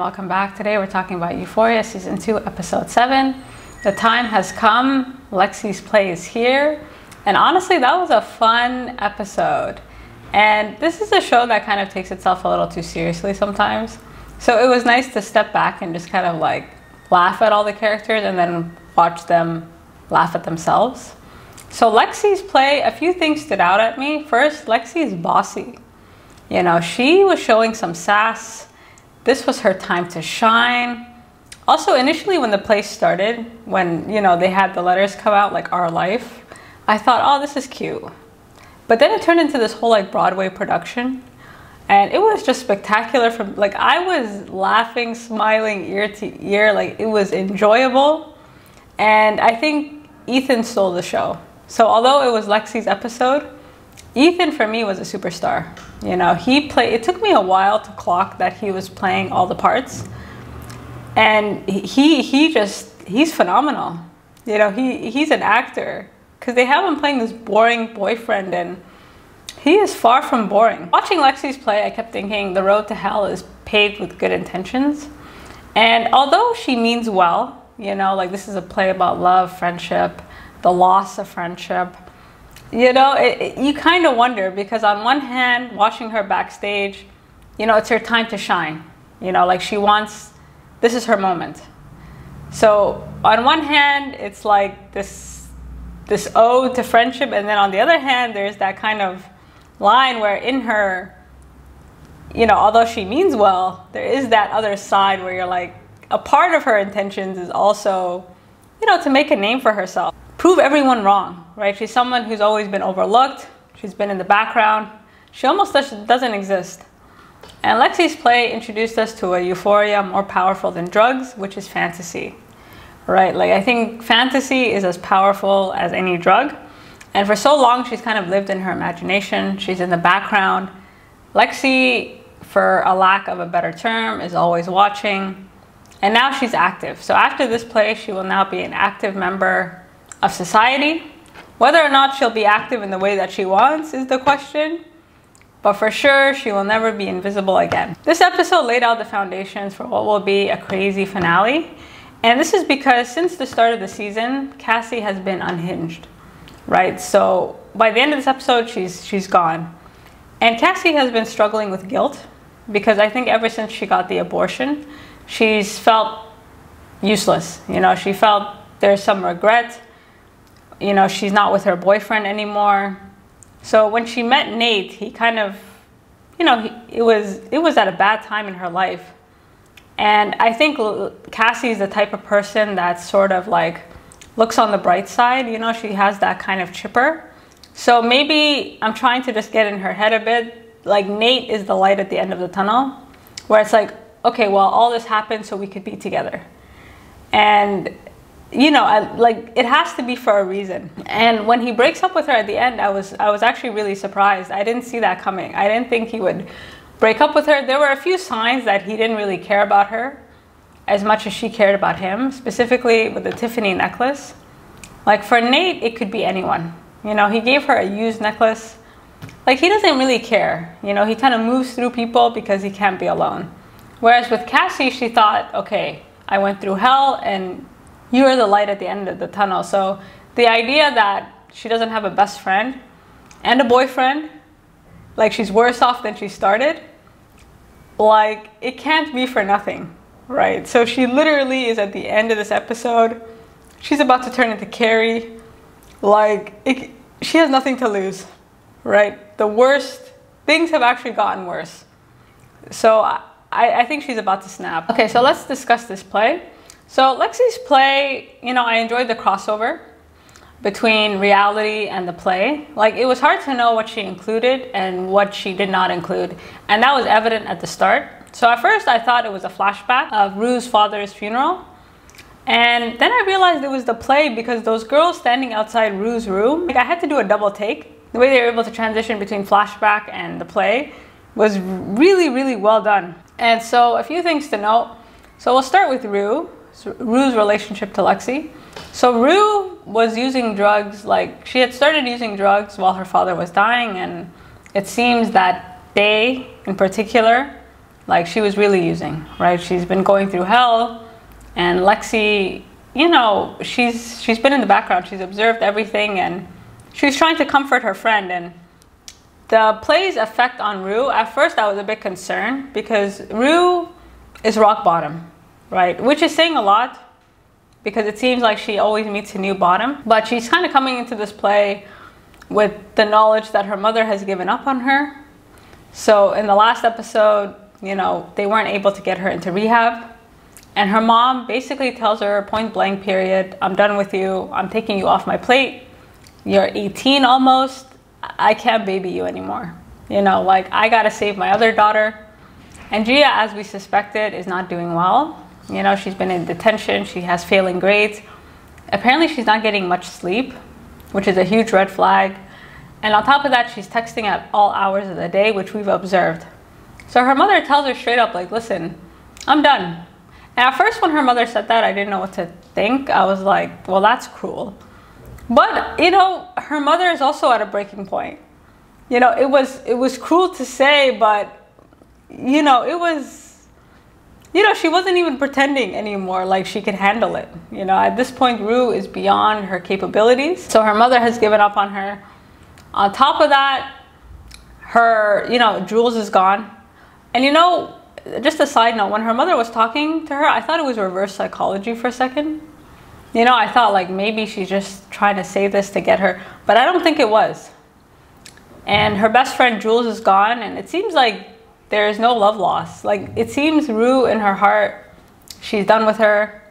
welcome back. Today we're talking about Euphoria Season 2, Episode 7. The time has come, Lexi's play is here. And honestly, that was a fun episode. And this is a show that kind of takes itself a little too seriously sometimes. So it was nice to step back and just kind of like laugh at all the characters and then watch them laugh at themselves. So Lexi's play, a few things stood out at me. First, Lexi is bossy. You know, she was showing some sass. This was her time to shine. Also, initially when the play started, when, you know, they had the letters come out like Our Life, I thought, oh, this is cute. But then it turned into this whole like Broadway production. And it was just spectacular. From like, I was laughing, smiling ear to ear. Like, it was enjoyable. And I think Ethan stole the show. So although it was Lexi's episode, Ethan for me was a superstar. You know, it took me a while to clock that he was playing all the parts. And he's phenomenal. You know, he's an actor. Because they have him playing this boring boyfriend, and he is far from boring. Watching Lexi's play, I kept thinking the road to hell is paved with good intentions. And although she means well, you know, like this is a play about love, friendship, the loss of friendship, you know, you kind of wonder, because on one hand, watching her backstage, you know, it's her time to shine. You know, like this is her moment. So on one hand, it's like this ode to friendship, and then on the other hand, there's that kind of line where in her, you know, although she means well, there is that other side where you're like, a part of her intentions is also, you know, to make a name for herself. Prove everyone wrong, right? She's someone who's always been overlooked. She's been in the background. She almost doesn't exist. And Lexi's play introduced us to a euphoria more powerful than drugs, which is fantasy, right? Like, I think fantasy is as powerful as any drug. And for so long, she's kind of lived in her imagination. She's in the background. Lexi, for a lack of a better term, is always watching. And now she's active. So after this play, she will now be an active member of society. Whether or not she'll be active in the way that she wants is the question. But for sure, she will never be invisible again. This episode laid out the foundations for what will be a crazy finale. And this is because since the start of the season, Cassie has been unhinged, right? So by the end of this episode, she's gone. And Cassie has been struggling with guilt, because I think ever since she got the abortion, she's felt useless. You know, she felt there's some regret. You know, she's not with her boyfriend anymore. So when she met Nate, he kind of, you know, it was at a bad time in her life. And I think Cassie is the type of person that sort of like looks on the bright side. You know, she has that kind of chipper. So maybe I'm trying to just get in her head a bit. Like, Nate is the light at the end of the tunnel, where it's like, okay, well, all this happened so we could be together. And, you know, like, it has to be for a reason. And when he breaks up with her at the end, I was actually really surprised. I didn't see that coming. I didn't think he would break up with her. There were a few signs that he didn't really care about her as much as she cared about him, specifically with the Tiffany necklace. Like, for Nate, it could be anyone. You know, he gave her a used necklace. Like, he doesn't really care. You know, he kind of moves through people because he can't be alone. Whereas with Cassie, she thought, okay, I went through hell and you're the light at the end of the tunnel. So the idea that she doesn't have a best friend and a boyfriend, like she's worse off than she started, like, it can't be for nothing, right? So she literally is at the end of this episode. She's about to turn into Carrie. Like, she has nothing to lose, right? The worst things have actually gotten worse. So I think she's about to snap. Okay, so let's discuss this play. So Lexi's play, you know, I enjoyed the crossover between reality and the play. Like, it was hard to know what she included and what she did not include. And that was evident at the start. So at first I thought it was a flashback of Rue's father's funeral. And then I realized it was the play, because those girls standing outside Rue's room, like, I had to do a double take. The way they were able to transition between flashback and the play was really, really well done. And so a few things to note. So we'll start with Rue's relationship to Lexi. So Rue was using drugs, like, she had started using drugs while her father was dying, and it seems that they in particular Like, she was really using, right? She's been going through hell, and Lexi, you know, she's been in the background. She's observed everything, and she's trying to comfort her friend. And the play's effect on Rue, at first I was a bit concerned, because Rue is rock bottom, right? Which is saying a lot, because it seems like she always meets a new bottom. But she's kind of coming into this play with the knowledge that her mother has given up on her. So in the last episode, you know, they weren't able to get her into rehab. And her mom basically tells her point blank period, I'm done with you. I'm taking you off my plate. You're 18 almost. I can't baby you anymore. You know, like, I gotta save my other daughter. And Gia, as we suspected, is not doing well. You know, she's been in detention. She has failing grades. Apparently she's not getting much sleep, which is a huge red flag. And on top of that, she's texting at all hours of the day, which we've observed. So her mother tells her straight up, like, listen, I'm done. And at first when her mother said that, I didn't know what to think. I was like, well, that's cruel. But, you know, her mother is also at a breaking point. You know, it was cruel to say, but, you know, it was, you know, she wasn't even pretending anymore like she could handle it. You know, at this point, Rue is beyond her capabilities. So her mother has given up on her. On top of that, her, you know, Jules is gone. And, you know, just a side note, when her mother was talking to her, I thought it was reverse psychology for a second. You know, I thought, like, maybe she's just trying to say this to get her, but I don't think it was. And her best friend Jules is gone, and it seems like there is no love lost. Like, it seems Rue in her heart, she's done with her.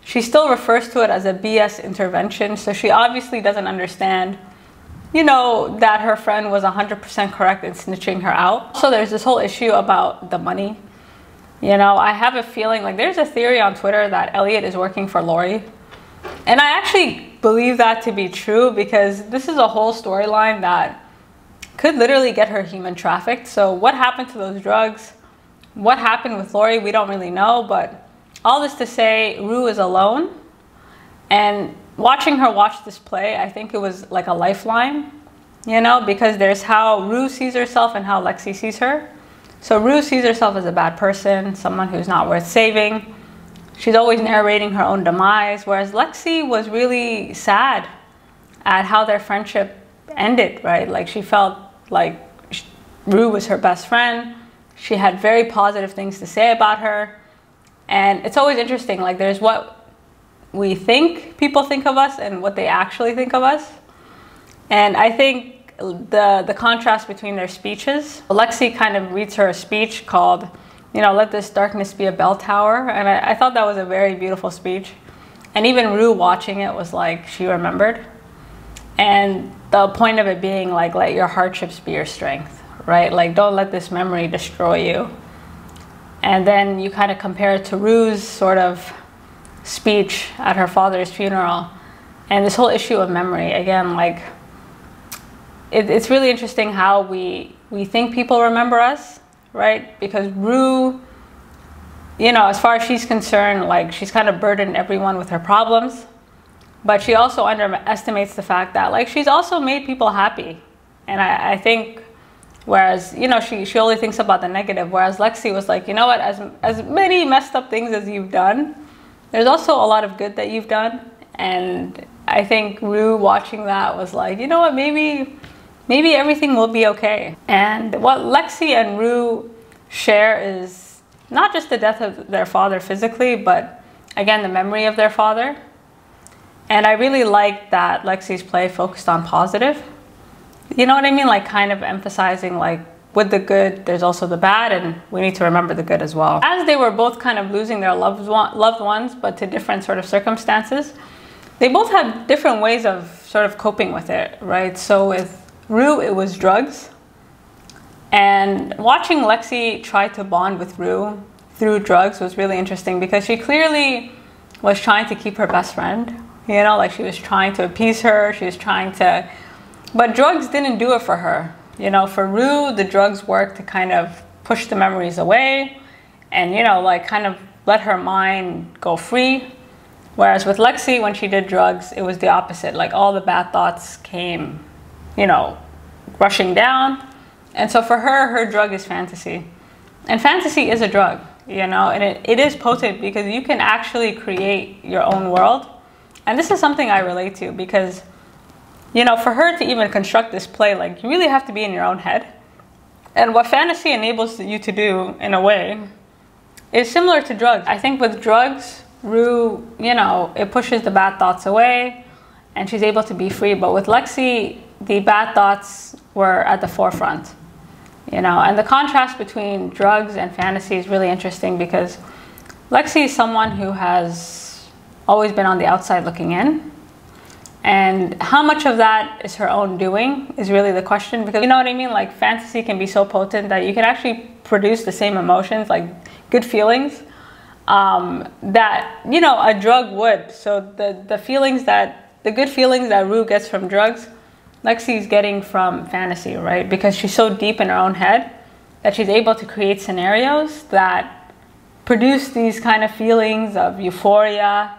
She still refers to it as a BS intervention, so she obviously doesn't understand, you know, that her friend was 100% correct in snitching her out. So there's this whole issue about the money. You know, I have a feeling, like, there's a theory on Twitter that Elliot is working for Lori. And I actually believe that to be true, because this is a whole storyline that could literally get her human trafficked. So what happened to those drugs? What happened with Lori? We don't really know, but all this to say, Rue is alone. And watching her watch this play, I think it was like a lifeline, you know, because there's how Rue sees herself and how Lexi sees her. So Rue sees herself as a bad person, someone who's not worth saving. She's always narrating her own demise, whereas Lexi was really sad at how their friendship ended, right? Like, she felt like Rue was her best friend. She had very positive things to say about her. And it's always interesting, like, there's what we think people think of us and what they actually think of us. And I think the contrast between their speeches, Lexi kind of reads her a speech called, you know, let this darkness be a bell tower. And I thought that was a very beautiful speech. And even Rue watching it was like, she remembered. And the point of it being like, let your hardships be your strength, right? Like, don't let this memory destroy you. And then you kind of compare it to Rue's sort of speech at her father's funeral. And this whole issue of memory, again, like, it's really interesting how we think people remember us, right? Because Rue, you know, as far as she's concerned, like, she's kind of burdened everyone with her problems. But she also underestimates the fact that, like, she's also made people happy. And I think, whereas, you know, she only thinks about the negative, whereas Lexi was like, you know what, as many messed up things as you've done, there's also a lot of good that you've done. And I think Rue watching that was like, you know what, maybe everything will be okay. And what Lexi and Rue share is not just the death of their father physically, but again, the memory of their father. And I really like that Lexi's play focused on positive. You know what I mean? Like, kind of emphasizing, like, with the good, there's also the bad, and we need to remember the good as well. As they were both kind of losing their loved ones, but to different sort of circumstances, they both had different ways of sort of coping with it, right? So with Rue, it was drugs. And watching Lexi try to bond with Rue through drugs was really interesting, because she clearly was trying to keep her best friend. You know, like, she was trying to appease her. She was trying to, but drugs didn't do it for her. You know, for Rue, the drugs worked to kind of push the memories away and, you know, like, kind of let her mind go free. Whereas with Lexi, when she did drugs, it was the opposite. Like, all the bad thoughts came, you know, rushing down. And so for her, her drug is fantasy. And fantasy is a drug, you know, and it is potent because you can actually create your own world. And this is something I relate to because, you know, for her to even construct this play, like, you really have to be in your own head. And what fantasy enables you to do, in a way, is similar to drugs. I think with drugs, Rue, you know, it pushes the bad thoughts away and she's able to be free. But with Lexi, the bad thoughts were at the forefront, you know. And the contrast between drugs and fantasy is really interesting because Lexi is someone who has always been on the outside looking in. And how much of that is her own doing is really the question, because, you know what I mean? Like, fantasy can be so potent that you can actually produce the same emotions, like good feelings, that, you know, a drug would. So the good feelings that Rue gets from drugs, Lexi's getting from fantasy, right? Because she's so deep in her own head that she's able to create scenarios that produce these kind of feelings of euphoria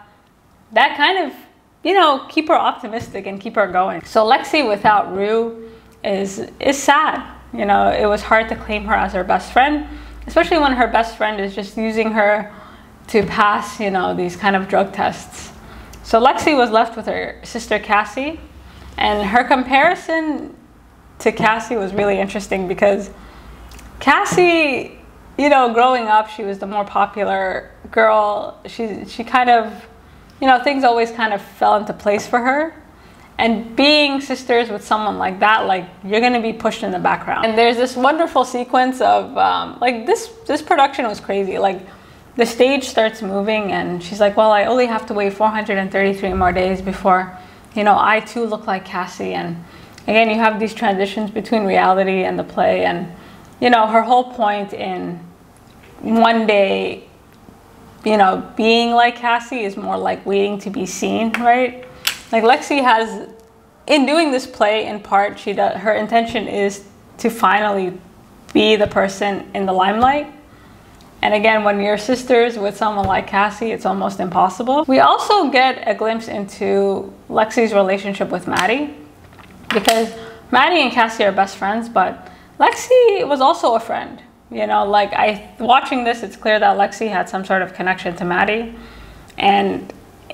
that kind of, you know, keep her optimistic and keep her going. So Lexi without Rue is sad. You know, it was hard to claim her as her best friend, especially when her best friend is just using her to pass, you know, these kind of drug tests. So Lexi was left with her sister Cassie, and her comparison to Cassie was really interesting because Cassie, you know, growing up, she was the more popular girl. She kind of, you know, things always kind of fell into place for her. And being sisters with someone like that, like, you're going to be pushed in the background. And there's this wonderful sequence of, like, this production was crazy. Like, the stage starts moving and she's like, well, I only have to wait 433 more days before, you know, I too look like Cassie. And again, you have these transitions between reality and the play. And, you know, her whole point in one day, you know, being like Cassie is more like waiting to be seen, right? Like, Lexi has, in doing this play, in part, her intention is to finally be the person in the limelight. And again, when you're sisters with someone like Cassie, it's almost impossible. We also get a glimpse into Lexi's relationship with Maddy, because Maddy and Cassie are best friends, but Lexi was also a friend. You know, like, watching this, it's clear that Lexi had some sort of connection to Maddy. And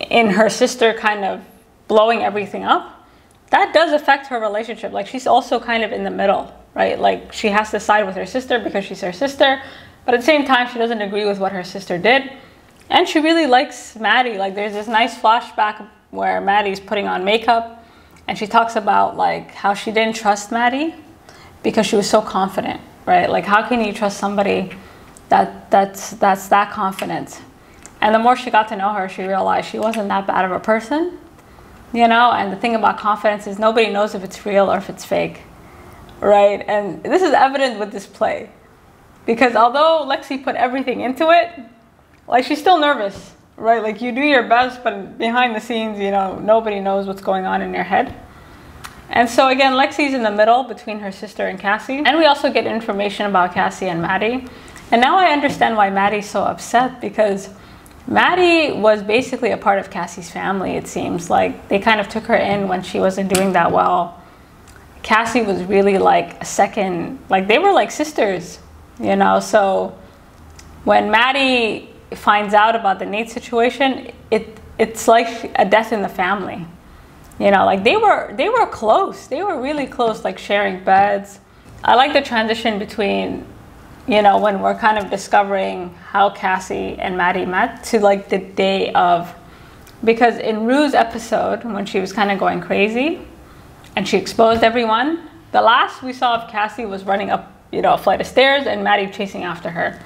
in her sister kind of blowing everything up, that does affect her relationship. Like, she's also kind of in the middle, right? Like, she has to side with her sister because she's her sister, but at the same time, she doesn't agree with what her sister did. And she really likes Maddy. Like, there's this nice flashback where Maddy's putting on makeup and she talks about, like, how she didn't trust Maddy because she was so confident, right? Like, how can you trust somebody that's that confident? And the more she got to know her, she realized she wasn't that bad of a person, you know? And the thing about confidence is nobody knows if it's real or if it's fake, right? And this is evident with this play, because although Lexi put everything into it, like, she's still nervous, right? Like, you do your best, but behind the scenes, you know, nobody knows what's going on in your head. And so again, Lexi's in the middle between her sister and Cassie. And we also get information about Cassie and Maddy. And now I understand why Maddy's so upset, because Maddy was basically a part of Cassie's family, it seems. Like, they kind of took her in when she wasn't doing that well. Cassie was really like a second, like, they were like sisters, you know? So when Maddy finds out about the Nate situation, it's like a death in the family. You know, like, they were close. They were really close, like sharing beds. I like the transition between, you know, when we're kind of discovering how Cassie and Maddy met to, like, the day of. Because in Rue's episode, when she was kind of going crazy and she exposed everyone, the last we saw of Cassie was running up, you know, a flight of stairs and Maddy chasing after her.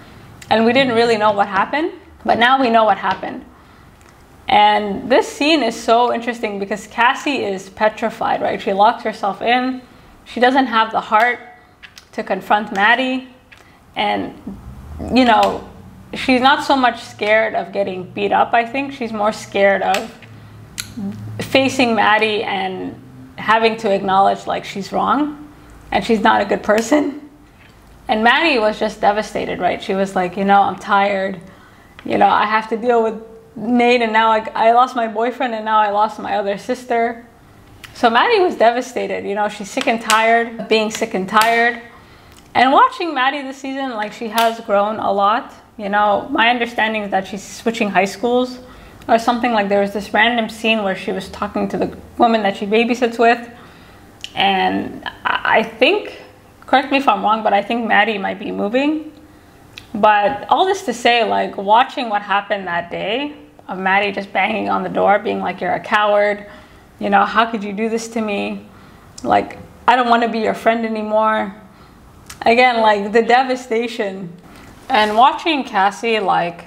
And we didn't really know what happened, but now we know what happened. And this scene is so interesting because Cassie is petrified, right? She locked herself in. She doesn't have the heart to confront Maddy. And, you know, she's not so much scared of getting beat up, I think. She's more scared of facing Maddy and having to acknowledge, like, she's wrong and she's not a good person. And Maddy was just devastated, right? She was like, you know, I'm tired. You know, I have to deal with Nate, and now I lost my boyfriend, and now I lost my other sister. So Maddy was devastated. You know, she's sick and tired of being sick and tired. And watching Maddy this season, like, she has grown a lot. You know, my understanding is that she's switching high schools or something. Like, there was this random scene where she was talking to the woman that she babysits with. And I think, correct me if I'm wrong, but I think Maddy might be moving. But all this to say, like, watching what happened that day of Maddy just banging on the door, being like, you're a coward. You know, how could you do this to me? Like, I don't want to be your friend anymore. Again, like, the devastation. And watching Cassie, like,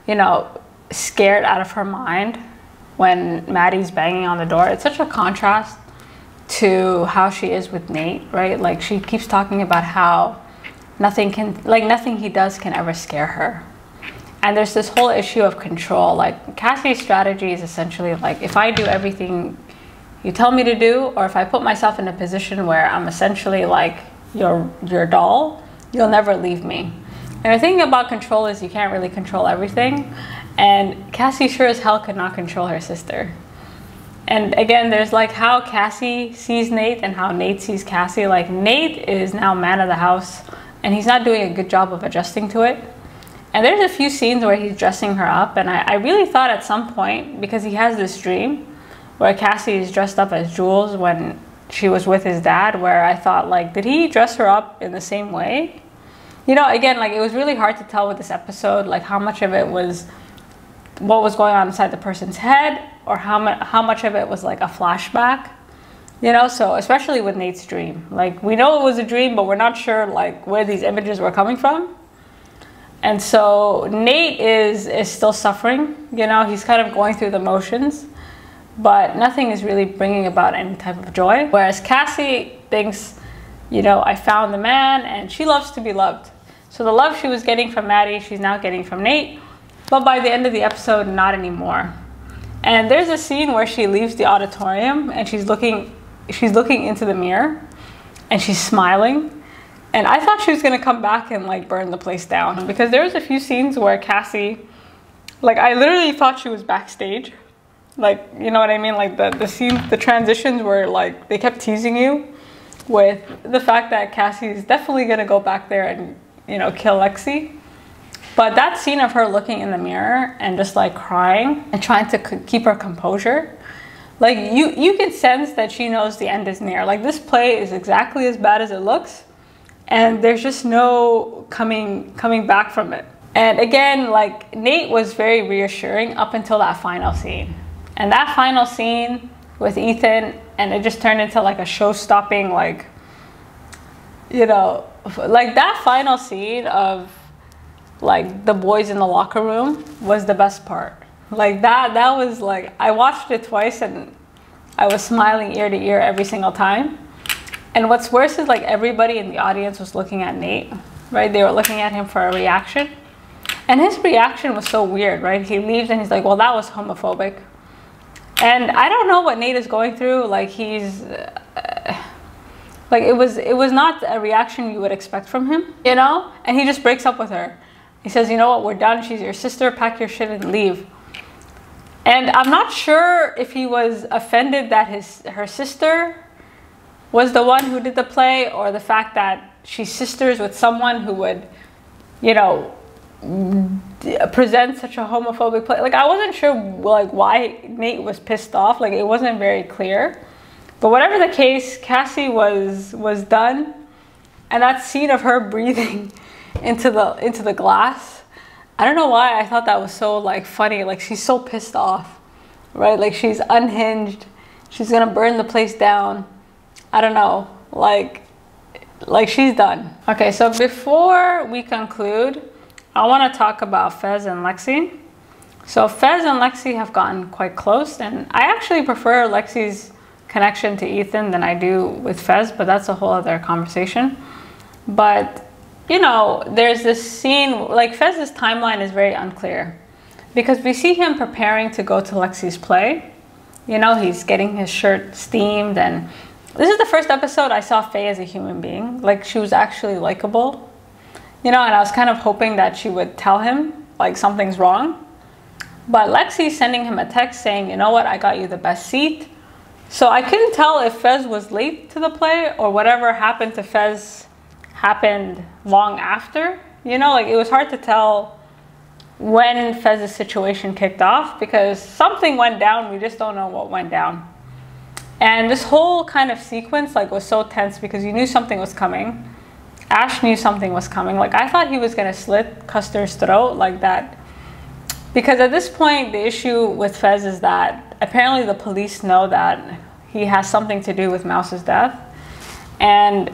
you know, scared out of her mind when Maddy's banging on the door, it's such a contrast to how she is with Nate, right? Like, she keeps talking about how nothing he does can ever scare her. And there's this whole issue of control. Like, Cassie's strategy is essentially like, if I do everything you tell me to do, or if I put myself in a position where I'm essentially like your doll, you'll never leave me. And the thing about control is you can't really control everything. And Cassie sure as hell could not control her sister. And again, there's like how Cassie sees Nate and how Nate sees Cassie. Like, Nate is now man of the house and he's not doing a good job of adjusting to it. And there's a few scenes where he's dressing her up, and I really thought at some point, because he has this dream where Cassie is dressed up as Jules when she was with his dad, where I thought, like, did he dress her up in the same way? You know, again, like, it was really hard to tell with this episode, like, how much of it was what was going on inside the person's head, or how much of it was like a flashback, you know? So especially with Nate's dream, like, we know it was a dream, but we're not sure like where these images were coming from. And so Nate is still suffering, you know, he's kind of going through the motions, but nothing is really bringing about any type of joy. Whereas Cassie thinks, you know, I found the man, and she loves to be loved. So the love she was getting from Maddy, she's now getting from Nate, but by the end of the episode, not anymore. And there's a scene where she leaves the auditorium and she's looking into the mirror and she's smiling. And I thought she was gonna come back and like burn the place down, because there was a few scenes where Cassie, like, I literally thought she was backstage. Like, you know what I mean? Like the scene, the transitions were like, they kept teasing you with the fact that Cassie is definitely gonna go back there and, you know, kill Lexi. But that scene of her looking in the mirror and just like crying and trying to keep her composure, like you can sense that she knows the end is near. Like, this play is exactly as bad as it looks, and there's just no coming back from it. And again, like, Nate was very reassuring up until that final scene. And that final scene with Ethan, and it just turned into like a show-stopping, like, you know, like that final scene of like the boys in the locker room was the best part. Like that was like, I watched it twice and I was smiling ear to ear every single time. And what's worse is like everybody in the audience was looking at Nate, right? They were looking at him for a reaction. And his reaction was so weird, right? He leaves and he's like, well, that was homophobic. And I don't know what Nate is going through. Like, he's like, it was not a reaction you would expect from him, you know? And he just breaks up with her. He says, you know what, we're done. She's your sister. Pack your shit and leave. And I'm not sure if he was offended that her sister was the one who did the play, or the fact that she's sisters with someone who would, you know, present such a homophobic play. Like, I wasn't sure like why Nate was pissed off. Like, it wasn't very clear. But whatever the case, Cassie was done. And that scene of her breathing into the glass, I don't know why I thought that was so like funny. Like, she's so pissed off, right? Like, she's unhinged. She's gonna burn the place down. I don't know, like she's done. Okay, so before we conclude, I want to talk about Fez and Lexi. So Fez and Lexi have gotten quite close, and I actually prefer Lexi's connection to Ethan than I do with Fez, but that's a whole other conversation. But, you know, there's this scene, like, Fez's timeline is very unclear, because we see him preparing to go to Lexi's play. You know, he's getting his shirt steamed, and this is the first episode I saw Faye as a human being. Like, she was actually likable, you know, and I was kind of hoping that she would tell him, like, something's wrong. But Lexi's sending him a text saying, you know what, I got you the best seat. So I couldn't tell if Fez was late to the play or whatever happened to Fez happened long after. You know, like it was hard to tell when Fez's situation kicked off because something went down. We just don't know what went down. And this whole kind of sequence like was so tense because you knew something was coming. Ash knew something was coming. Like I thought he was gonna slit Custer's throat like that. Because at this point, the issue with Fez is that apparently the police know that he has something to do with Mouse's death. And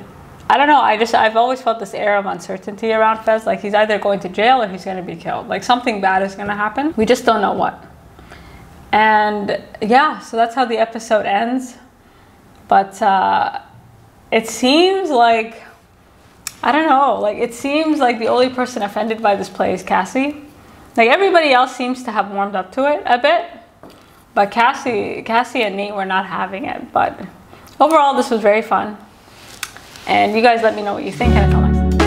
I don't know, I've always felt this air of uncertainty around Fez. Like he's either going to jail or he's gonna be killed. Like something bad is gonna happen. We just don't know what. And yeah, so that's how the episode ends. But it seems like, I don't know, like it seems like the only person offended by this play is Cassie. Like everybody else seems to have warmed up to it a bit. But Cassie and Nate were not having it. But overall, this was very fun. And you guys let me know what you think, and until next time.